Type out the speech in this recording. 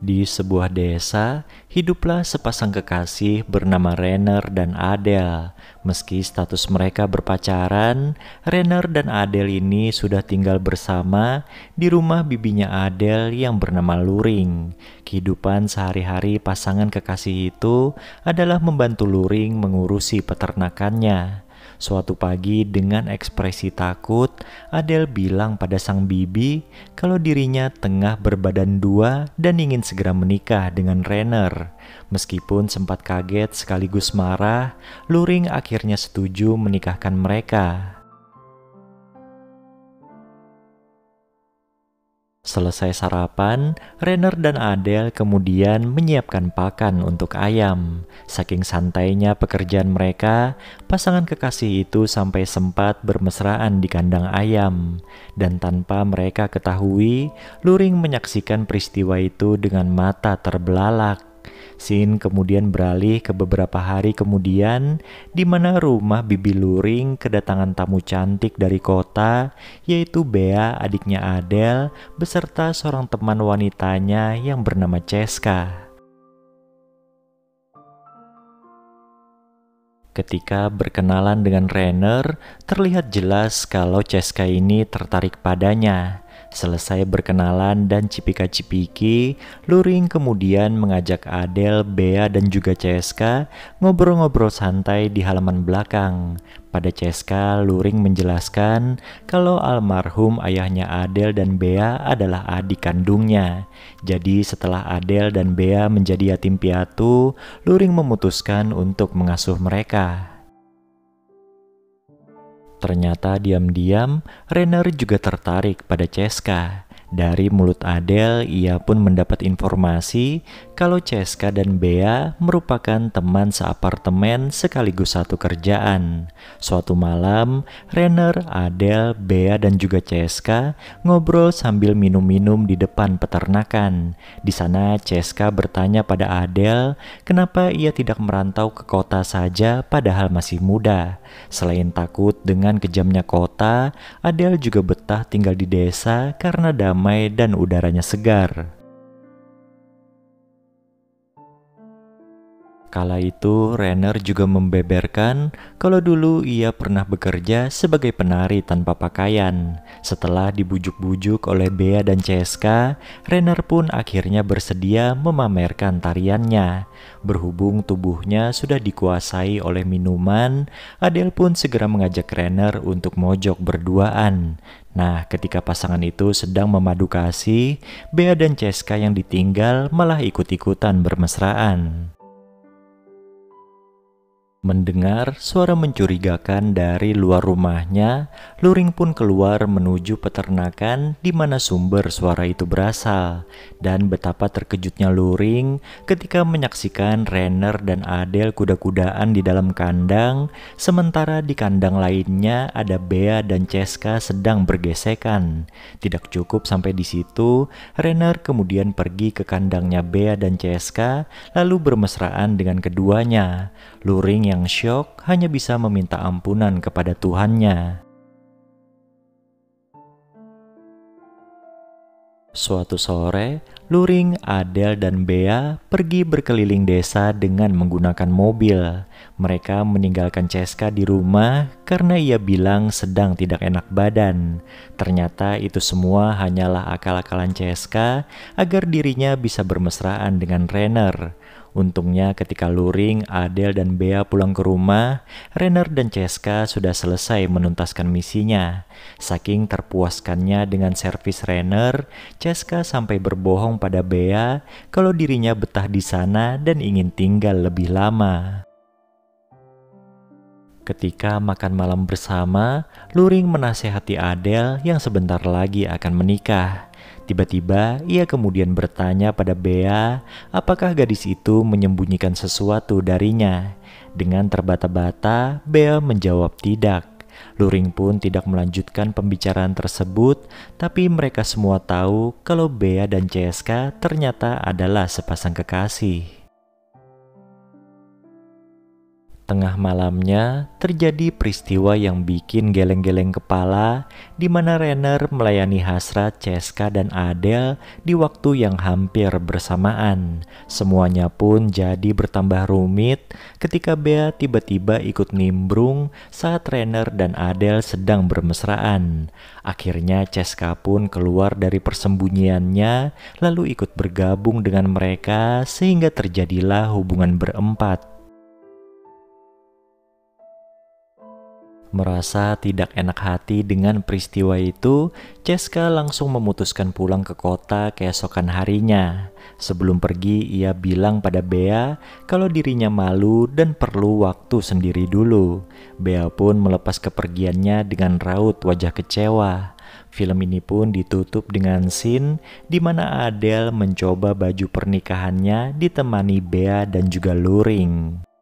Di sebuah desa, hiduplah sepasang kekasih bernama Renner dan Adele. Meski status mereka berpacaran, Renner dan Adele ini sudah tinggal bersama di rumah bibinya Adele yang bernama Luring. Kehidupan sehari-hari pasangan kekasih itu adalah membantu Luring mengurusi peternakannya. Suatu pagi dengan ekspresi takut, Adele bilang pada sang bibi kalau dirinya tengah berbadan dua dan ingin segera menikah dengan Renner. Meskipun sempat kaget sekaligus marah, Luring akhirnya setuju menikahkan mereka. Selesai sarapan, Renner dan Adele kemudian menyiapkan pakan untuk ayam. Saking santainya pekerjaan mereka, pasangan kekasih itu sampai sempat bermesraan di kandang ayam. Dan tanpa mereka ketahui, Luring menyaksikan peristiwa itu dengan mata terbelalak. Scene kemudian beralih ke beberapa hari kemudian, di mana rumah bibi Luring kedatangan tamu cantik dari kota, yaitu Bea, adiknya Adele, beserta seorang teman wanitanya yang bernama Ceska. Ketika berkenalan dengan Renner, terlihat jelas kalau Ceska ini tertarik padanya. Selesai berkenalan dan cipika-cipiki, Luring kemudian mengajak Adele, Bea, dan juga Ceska ngobrol-ngobrol santai di halaman belakang. Pada Ceska, Luring menjelaskan kalau almarhum ayahnya Adele dan Bea adalah adik kandungnya. Jadi setelah Adele dan Bea menjadi yatim piatu, Luring memutuskan untuk mengasuh mereka. Ternyata diam-diam, Renner juga tertarik pada Ceska. Dari mulut Adele, ia pun mendapat informasi kalau Ceska dan Bea merupakan teman seapartemen sekaligus satu kerjaan. Suatu malam, Renner, Adele, Bea, dan juga Ceska ngobrol sambil minum-minum di depan peternakan. Di sana Ceska bertanya pada Adele kenapa ia tidak merantau ke kota saja padahal masih muda. Selain takut dengan kejamnya kota, Adele juga betah tinggal di desa karena damai dan udaranya segar. Kala itu, Renner juga membeberkan kalau dulu ia pernah bekerja sebagai penari tanpa pakaian. Setelah dibujuk-bujuk oleh Bea dan Ceska, Renner pun akhirnya bersedia memamerkan tariannya. Berhubung tubuhnya sudah dikuasai oleh minuman, Adele pun segera mengajak Renner untuk mojok berduaan. Nah, ketika pasangan itu sedang memadu kasih, Bea dan Ceska yang ditinggal malah ikut-ikutan bermesraan. Mendengar suara mencurigakan dari luar rumahnya, Luring pun keluar menuju peternakan di mana sumber suara itu berasal. Dan betapa terkejutnya Luring ketika menyaksikan Renner dan Adele kuda-kudaan di dalam kandang, sementara di kandang lainnya ada Bea dan Ceska sedang bergesekan. Tidak cukup sampai di situ, Renner kemudian pergi ke kandangnya Bea dan Ceska lalu bermesraan dengan keduanya. Luring yang syok hanya bisa meminta ampunan kepada Tuhannya. Suatu sore, Luring, Adele, dan Bea pergi berkeliling desa dengan menggunakan mobil. Mereka meninggalkan Ceska di rumah karena ia bilang sedang tidak enak badan. Ternyata itu semua hanyalah akal-akalan Ceska agar dirinya bisa bermesraan dengan Renner. Untungnya ketika Luring, Adele, dan Bea pulang ke rumah, Renner dan Ceska sudah selesai menuntaskan misinya. Saking terpuaskannya dengan servis Renner, Ceska sampai berbohong pada Bea kalau dirinya betah di sana dan ingin tinggal lebih lama. Ketika makan malam bersama, Luring menasehati Adele yang sebentar lagi akan menikah. Tiba-tiba ia kemudian bertanya pada Bea apakah gadis itu menyembunyikan sesuatu darinya. Dengan terbata-bata, Bea menjawab tidak. Luring pun tidak melanjutkan pembicaraan tersebut, tapi mereka semua tahu kalau Bea dan Ceska ternyata adalah sepasang kekasih. Tengah malamnya, terjadi peristiwa yang bikin geleng-geleng kepala, di mana Renner melayani hasrat Ceska dan Adele di waktu yang hampir bersamaan. Semuanya pun jadi bertambah rumit ketika Bea tiba-tiba ikut nimbrung saat Renner dan Adele sedang bermesraan. Akhirnya Ceska pun keluar dari persembunyiannya, lalu ikut bergabung dengan mereka sehingga terjadilah hubungan berempat. Merasa tidak enak hati dengan peristiwa itu, Ceska langsung memutuskan pulang ke kota keesokan harinya. Sebelum pergi, ia bilang pada Bea kalau dirinya malu dan perlu waktu sendiri dulu. Bea pun melepas kepergiannya dengan raut wajah kecewa. Film ini pun ditutup dengan scene di mana Adele mencoba baju pernikahannya ditemani Bea dan juga Luring.